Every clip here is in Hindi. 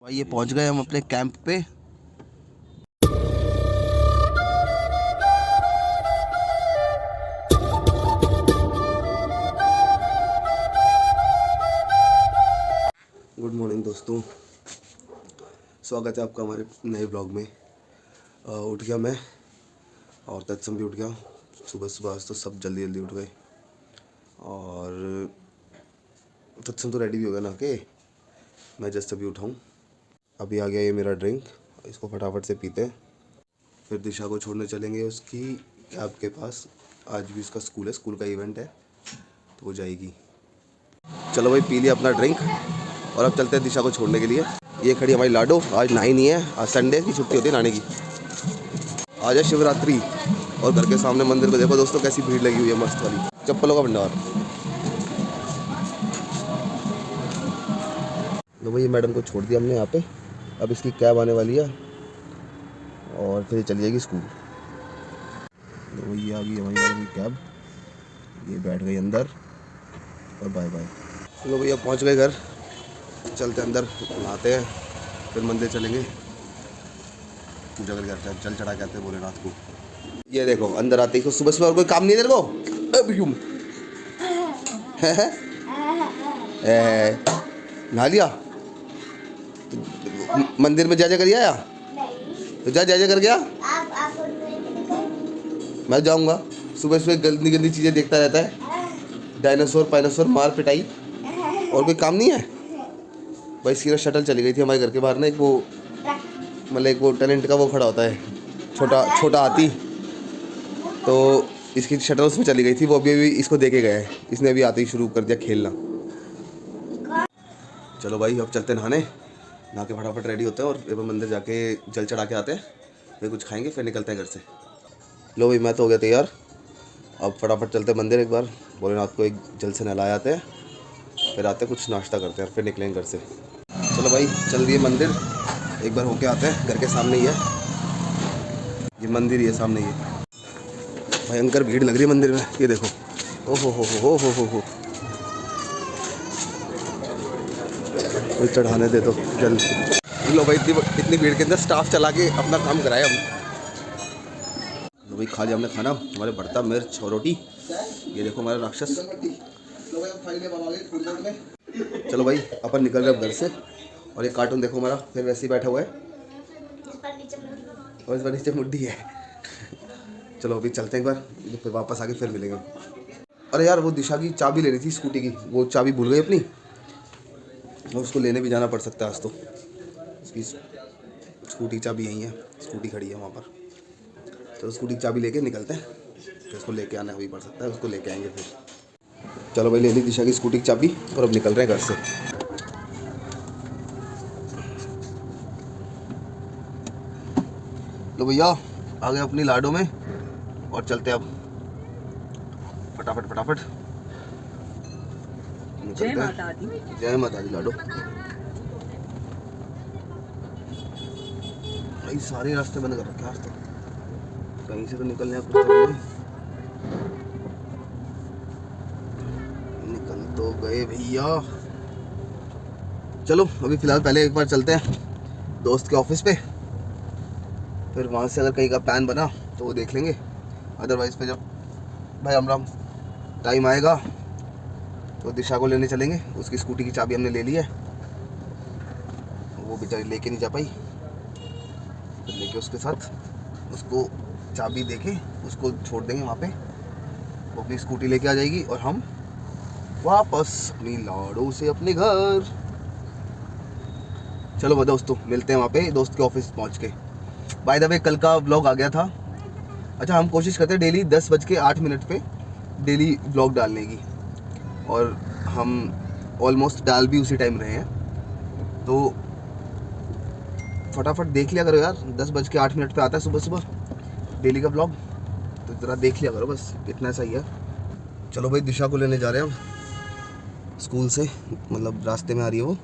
भाई ये पहुंच गए हम अपने कैंप पे। गुड मॉर्निंग दोस्तों, स्वागत है आपका हमारे नए ब्लॉग में। उठ गया मैं और तत्सम भी उठ गया। सुबह सुबह आज तो सब जल्दी जल्दी उठ गए और तत्सम तो रेडी भी हो गया ना के। मैं जस्ट अभी उठाऊँ। अभी आ गया ये मेरा ड्रिंक, इसको फटाफट से पीते हैं, फिर दिशा को छोड़ने चलेंगे उसकी कैब के पास। आज भी उसका स्कूल है, स्कूल का इवेंट है तो वो जाएगी। चलो भाई, पी लिया अपना ड्रिंक और अब चलते हैं दिशा को छोड़ने के लिए। ये खड़ी हमारी लाडो, आज नहाई नहीं है, आज संडे की छुट्टी होती है नहाने की। आज है शिवरात्रि और घर के सामने मंदिर को देखो दोस्तों कैसी भीड़ लगी हुई है, मस्त वाली। चप्पलों का भंडार। तो भाई मैडम को छोड़ दिया हमने यहाँ पे, अब इसकी कैब आने वाली है और फिर चली जाएगी स्कूल। तो ये आ गई हमारी मैडम की कैब, ये बैठ गई अंदर और बाय बाय। चलो भैया पहुँच गए घर, चलते अंदर नहाते हैं, फिर मंदिर चलेंगे, पूजा करके आते हैं, जल चढ़ा के आते हैं भोलेनाथ को। ये देखो अंदर आते ही सुबह सुबह और कोई काम नहीं है तेरे को? नहा लिया तो मंदिर में जा कर आया? तो जा कर गया। मैं जाऊंगा, सुबह सुबह गंदी गंदी चीज़ें देखता रहता है, डायनासोर पायनासोर मार पिटाई, और कोई काम नहीं है भाई। इसकी शटल चली गई थी हमारे घर के बाहर ना, एक वो मतलब एक वो टैलेंट का वो खड़ा होता है, छोटा हाथी, तो इसकी शटल उसमें चली गई थी। वो अभी इसको देके गया है, इसने अभी आते ही शुरू कर दिया खेलना। चलो भाई अब चलते नहाने, नहा के फटाफट रेडी होते हैं और एक बार मंदिर जाके जल चढ़ा के आते हैं, फिर कुछ खाएंगे, फिर निकलते हैं घर से। लो भाई मैं तो हो गया तैयार, अब फटाफट चलते हैं मंदिर, एक बार भोलेनाथ को एक जल से नहलाए आते हैं, फिर आते हैं कुछ नाश्ता करते हैं, फिर निकलेंगे घर से। चलो भाई चल दिए मंदिर, एक बार होके आते हैं। घर के सामने ही है ये मंदिर, ये सामने ही है। भयंकर भीड़ लग रही है मंदिर में, ये देखो। ओ हो कोई चढ़ाने दे दो जल। लो भाई इतनी भीड़ के अंदर स्टाफ चला के अपना काम कराया हम। लो भाई खा लिया हमने खाना, हमारे भरता मिर्च और रोटी। ये देखो हमारा राक्षस। चलो भाई अपन निकल रहे अब घर से, और एक कार्टून देखो हमारा फिर वैसे ही बैठा हुआ है और इस बार नीचे मुड्डी है। चलो अभी चलते हैं एक बार, फिर वापस आके फिर मिलेंगे। अरे यार वो दिशा की चाबी लेनी थी स्कूटी की, वो चाबी भूल गई अपनी, और उसको लेने भी जाना पड़ सकता है आज तो। उसकी स्कूटी की चाबी यहीं है, स्कूटी खड़ी है वहाँ पर। चलो स्कूटी की चाबी लेके निकलते हैं, फिर उसको लेके आना भी पड़ सकता है, उसको लेके आएंगे फिर। चलो भाई ले ली दिशा की स्कूटी की चाबी और अब निकल रहे हैं घर से। लो भैया आ गए अपनी लाडो में और चलते अब फटाफट जय माता दी। जय माता दी लाडो। भाई सारे रास्ते बंद कर रखे आज तो, कहीं से तो निकलने कुछ तो नहीं। निकल तो गए भैया। चलो अभी फिलहाल पहले एक बार चलते हैं दोस्त के ऑफिस पे, फिर वहाँ से अगर कहीं का प्लान बना तो वो देख लेंगे, अदरवाइज फिर जब भाई राम टाइम आएगा तो दिशा को लेने चलेंगे। उसकी स्कूटी की चाबी हमने ले ली है, वो बेचारी लेके नहीं जा पाई, फिर लेके उसके साथ उसको चाबी देके उसको छोड़ देंगे वहाँ पे, वो अपनी स्कूटी लेके आ जाएगी और हम वापस अपनी लाडो से अपने घर। चलो दोस्तों मिलते हैं वहाँ पे दोस्त के ऑफिस पहुँच के। बाय द वे कल का व्लॉग आ गया था। अच्छा हम कोशिश करते हैं डेली 10:08 पे डेली व्लॉग डालने की, और हम ऑलमोस्ट डाल भी उसी टाइम रहे हैं, तो फटाफट देख लिया करो यार। 10:08 पे आता है सुबह सुबह डेली का व्लॉग, तो ज़रा देख लिया करो, बस इतना सही है। चलो भाई दिशा को लेने जा रहे हैं हम स्कूल से, मतलब रास्ते में आ रही है वो,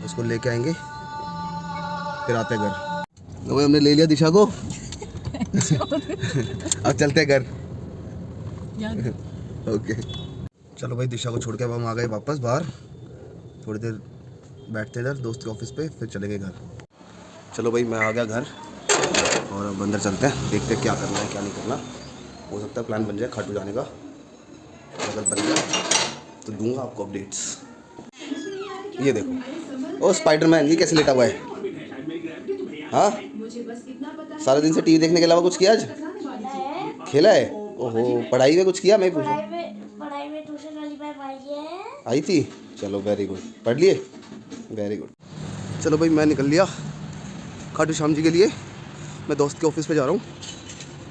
उसको लेके आएंगे फिर आते हैं घर। तो भाई हमने ले लिया दिशा को अब चलते हैं घर। ओके चलो भाई दिशा को छोड़ के अब हम आ गए वापस बाहर, थोड़ी देर बैठते हैं इधर दोस्त के ऑफिस पे, फिर चलेंगे घर। चलो भाई मैं आ गया घर और अब अंदर चलते हैं, देखते हैं क्या करना है क्या नहीं करना। हो सकता है प्लान बन जाए खाटू जाने का, अगर बन गया तो दूंगा आपको अपडेट्स। ये देखो, ओ स्पाइडरमैन ये कैसे लेटा हुआ है? हाँ, सारा दिन से टीवी देखने के अलावा कुछ किया आज? खेला है? ओहो, पढ़ाई में कुछ किया? मैं पूछूं। पढ़ाई में ट्यूशन वाली मैम आई थी? चलो वेरी गुड, पढ़ लिए? Very good. चलो भाई मैं निकल लिया खाटू श्याम जी के लिए। मैं दोस्त के ऑफिस पे जा रहा हूँ,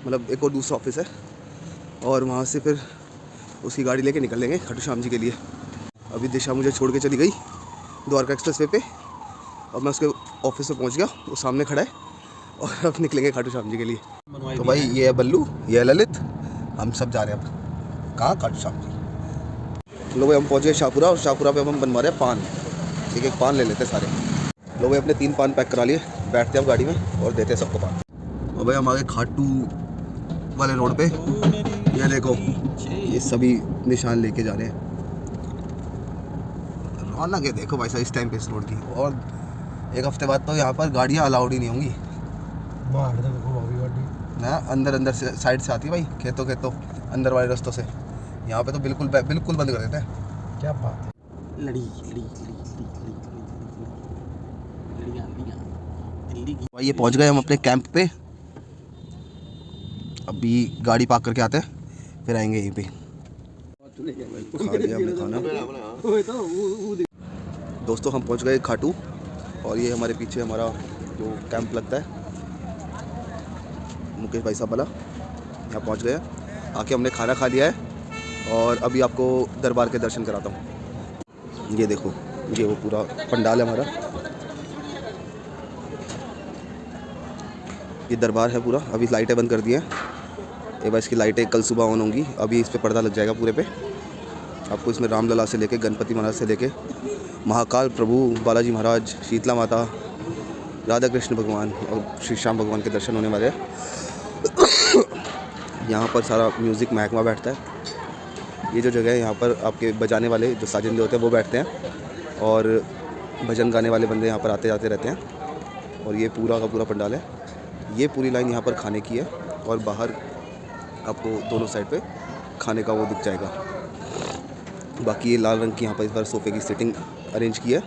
मतलब एक और दूसरा ऑफिस है, और वहाँ से फिर उसकी गाड़ी लेके निकलेंगे खाटू श्याम जी के लिए। अभी दिशा मुझे छोड़ के चली गई द्वारका एक्सप्रेसवे पे, और मैं उसके ऑफिस में पहुँच गया, वो सामने खड़ा है, और अब निकलेंगे खाटू श्याम जी के लिए। तो भाई ये है बल्लू, ये है ललित, हम सब जा रहे हैं अब कहाँ? खाटू श्याम जी। लोग हम पहुँच गए शाहपुरा, और शाहपुरा पे अब हम बनवा रहे हैं पान। एक एक पान ले लेते सारे लोग। अपने 3 पान पैक करा लिए, बैठते हैं अब गाड़ी में और देते हैं सबको पान। और भाई हम आगे खाटू वाले रोड पे, ये देखो ये सभी निशान लेके जा रहे हैं। रौनक है देखो भाई साहब इस टाइम पे इस रोड की। और एक हफ्ते बाद तो यहाँ पर गाड़ियाँ अलाउड ही नहीं होंगी ना, अंदर से साइड से आती है भाई, खेतों अंदर वाले रास्तों से। यहाँ पे तो बिल्कुल बंद कर देते हैं। क्या बात है, लड़ी भाई। ये पहुँच गए हम अपने कैंप पे, अभी गाड़ी पार्क करके आते हैं, फिर आएंगे यहीं पे। खा लिया हमने खाना। दोस्तों हम पहुंच गए खाटू, और ये हमारे पीछे हमारा जो कैंप लगता है मुकेश भाई साहब वाला, यहाँ पहुंच गए। आके हमने खाना खा लिया है, और अभी आपको दरबार के दर्शन कराता हूँ। ये देखो ये वो पूरा पंडाल है हमारा, ये दरबार है पूरा। अभी लाइटें बंद कर दी हैं, एक बार इसकी लाइटें कल सुबह ऑन होंगी। अभी इस पर पर्दा लग जाएगा पूरे पे। आपको इसमें रामलला से लेके गणपति महाराज से लेके महाकाल प्रभु, बालाजी महाराज, शीतला माता, राधा कृष्ण भगवान और श्री श्याम भगवान के दर्शन होने वाले हैं। यहाँ पर सारा म्यूज़िक महकमा बैठता है। ये जो जगह है यहाँ पर आपके बजाने वाले जो साजिंदे होते हैं वो बैठते हैं, और भजन गाने वाले बंदे यहाँ पर आते जाते रहते हैं। और ये पूरा का पूरा पंडाल है। ये पूरी लाइन यहाँ पर खाने की है, और बाहर आपको दोनों साइड पे खाने का वो दिख जाएगा। बाकी ये लाल रंग की यहाँ पर इस बार सोफ़े की सीटिंग अरेंज की है,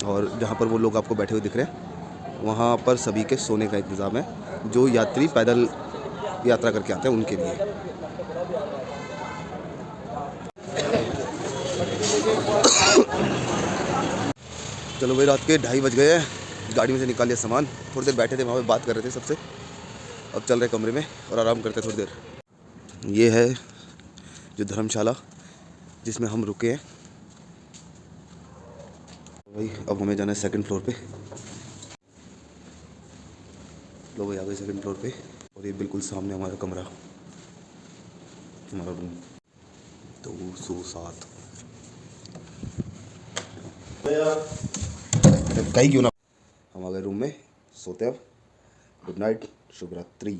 और जहाँ पर वो लोग आपको बैठे हुए दिख रहे हैं वहाँ पर सभी के सोने का इंतज़ाम है, जो यात्री पैदल यात्रा करके आते हैं उनके लिए। चलो भाई रात के 2:30 बज गए हैं, गाड़ी में से निकाल लिया सामान, थोड़ी देर बैठे थे वहाँ पे बात कर रहे थे सबसे। अब चल रहे कमरे में और आराम करते थोड़ी देर। ये है जो धर्मशाला जिसमें हम रुके हैं भाई। अब हमें जाना है 2nd फ्लोर पे। लो भाई आ गए 2nd फ्लोर पे, और ये बिल्कुल सामने हमारा कमरा, हमारा रूम 207। कहीं क्यों ना, हम आ गए रूम में, सोते अब। गुड नाइट, शुभ रात्रि।